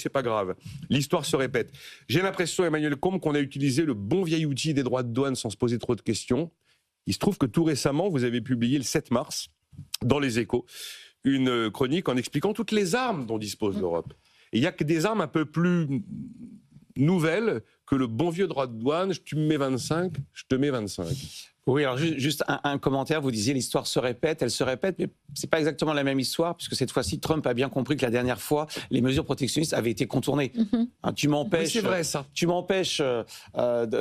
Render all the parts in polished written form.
c'est pas grave. L'histoire se répète. J'ai l'impression, Emmanuel Combe, qu'on a utilisé le bon vieil outil des droits de douane sans se poser trop de questions. Il se trouve que tout récemment, vous avez publié le 7 mars, dans Les Échos, une chronique en expliquant toutes les armes dont dispose l'Europe. Et il n'y a que des armes un peu plus nouvelles que le bon vieux droit de douane. Tu me mets 25, je te mets 25. Oui, alors juste un commentaire, vous disiez l'histoire se répète, elle se répète, mais c'est pas exactement la même histoire, puisque cette fois-ci, Trump a bien compris que la dernière fois, les mesures protectionnistes avaient été contournées. Hein, tu m'empêches, oui, c'est vrai, ça. Tu m'empêches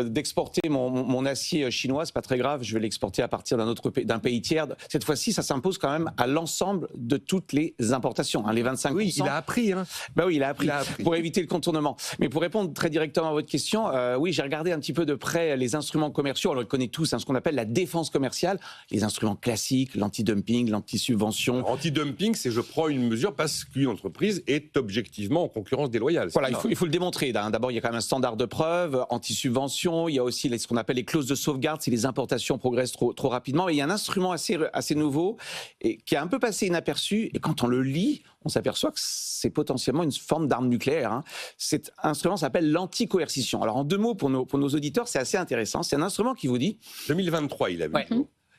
d'exporter mon acier chinois, c'est pas très grave, je vais l'exporter à partir d'un pays tiers. Cette fois-ci, ça s'impose quand même à l'ensemble de toutes les importations, hein, les 25%. Oui, il a appris. Hein. Ben oui, il a appris pour éviter le contournement. Mais pour répondre très directement à votre question, oui, j'ai regardé un petit peu de près les instruments commerciaux. On le connaît tous, hein, ce qu'on appelle la défense commerciale, les instruments classiques, l'anti-dumping, l'anti-subvention. Anti-dumping, c'est je prends une mesure parce qu'une entreprise est objectivement en concurrence déloyale. Voilà, il faut le démontrer. D'abord, il y a quand même un standard de preuve, anti-subvention, il y a aussi ce qu'on appelle les clauses de sauvegarde si les importations progressent trop rapidement. Et il y a un instrument assez nouveau et qui a un peu passé inaperçu. Et quand on le lit, on s'aperçoit que c'est potentiellement une forme d'arme nucléaire. Hein. Cet instrument s'appelle l'anti-coercition. Alors en deux mots, pour nos auditeurs, c'est assez intéressant. C'est un instrument qui vous dit... 2023, il a vu. Ouais,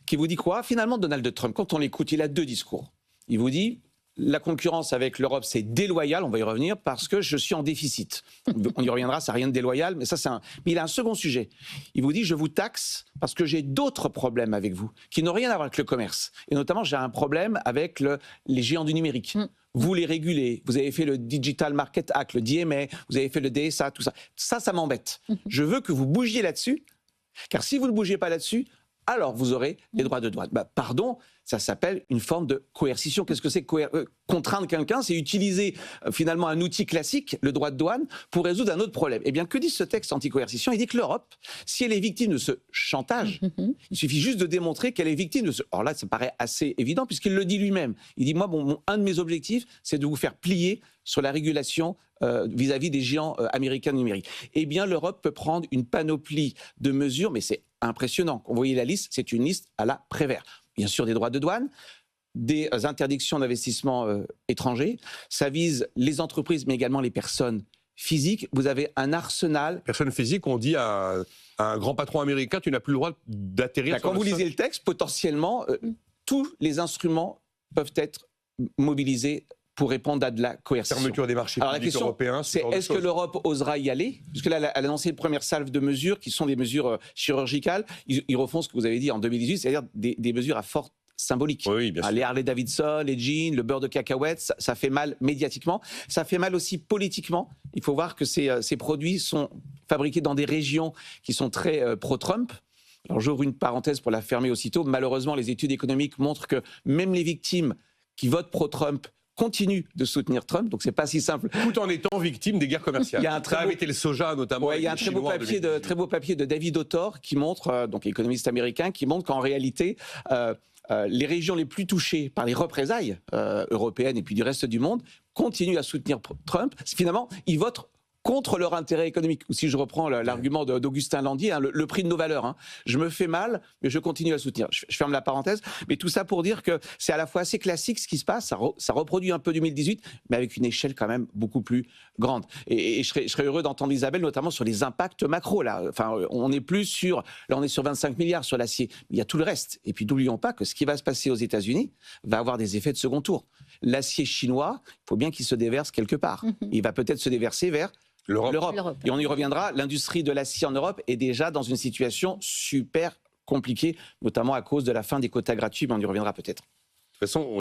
qui vous dit quoi? Finalement, Donald Trump, quand on l'écoute, il a deux discours. Il vous dit... La concurrence avec l'Europe, c'est déloyal, on va y revenir, parce que je suis en déficit. On y reviendra, ça n'a rien de déloyal, mais ça c'est Mais il a un second sujet. Il vous dit, je vous taxe parce que j'ai d'autres problèmes avec vous, qui n'ont rien à voir avec le commerce. Et notamment, j'ai un problème avec les géants du numérique. Vous les régulez, vous avez fait le Digital Market Act, le DMA, vous avez fait le DSA, tout ça. Ça m'embête. Je veux que vous bougiez là-dessus, car si vous ne bougez pas là-dessus, alors vous aurez des droits de douane. Pardon, ça s'appelle une forme de coercition. Qu'est-ce que c'est contraindre quelqu'un? C'est utiliser finalement un outil classique, le droit de douane, pour résoudre un autre problème. Eh bien, que dit ce texte anti-coercition? Il dit que l'Europe, si elle est victime de ce chantage, il suffit juste de démontrer qu'elle est victime de ce... Alors là, ça paraît assez évident, puisqu'il le dit lui-même. Il dit, moi, un de mes objectifs, c'est de vous faire plier sur la régulation vis-à-vis des géants américains numériques. Eh bien, l'Europe peut prendre une panoplie de mesures, mais c'est impressionnant. Quand vous voyez la liste, c'est une liste à la Prévert. Bien sûr, des droits de douane, des interdictions d'investissement étrangers. Ça vise les entreprises, mais également les personnes physiques. Vous avez un arsenal. Personnes physiques, on dit à un grand patron américain, tu n'as plus le droit d'atterrir sur Quand vous lisez le texte, potentiellement, tous les instruments peuvent être mobilisés pour répondre à de la coercition. Fermeture des marchés publics européens. C'est est-ce que l'Europe osera y aller? Puisque là, elle a lancé une première salve de mesures qui sont des mesures chirurgicales. Ils refont ce que vous avez dit en 2018, c'est-à-dire des mesures à forte symbolique. Oui, bien sûr. Les Harley Davidson, les jeans, le beurre de cacahuètes, ça fait mal médiatiquement. Ça fait mal aussi politiquement. Il faut voir que ces produits sont fabriqués dans des régions qui sont très pro-Trump. Alors j'ouvre une parenthèse pour la fermer aussitôt. Malheureusement, les études économiques montrent que même les victimes qui votent pro-Trump continue de soutenir Trump, donc c'est pas si simple. Tout en étant victime des guerres commerciales. Il y a un très beau... le soja notamment. Ouais, il y a un très beau papier de David Autor qui montre, donc économiste américain, qui montre qu'en réalité, les régions les plus touchées par les représailles européennes et puis du reste du monde continuent à soutenir Trump. Finalement, ils votent contre leur intérêt économique. Ou si je reprends l'argument d'Augustin Landier, hein, le prix de nos valeurs. Hein. Je me fais mal, mais je continue à soutenir. Je ferme la parenthèse. Mais tout ça pour dire que c'est à la fois assez classique ce qui se passe. Ça reproduit un peu 2018, mais avec une échelle quand même beaucoup plus grande. Et je serais heureux d'entendre Isabelle, notamment sur les impacts macro. Là. Enfin, on est plus sur... Là, on est sur 25 milliards sur l'acier. Mais il y a tout le reste. Et puis, n'oublions pas que ce qui va se passer aux États-Unis va avoir des effets de second tour. L'acier chinois, il faut bien qu'il se déverse quelque part. Il va peut-être se déverser vers l'Europe. Et on y reviendra, l'industrie de l'acier en Europe est déjà dans une situation super compliquée, notamment à cause de la fin des quotas gratuits, mais on y reviendra peut-être. De toute façon,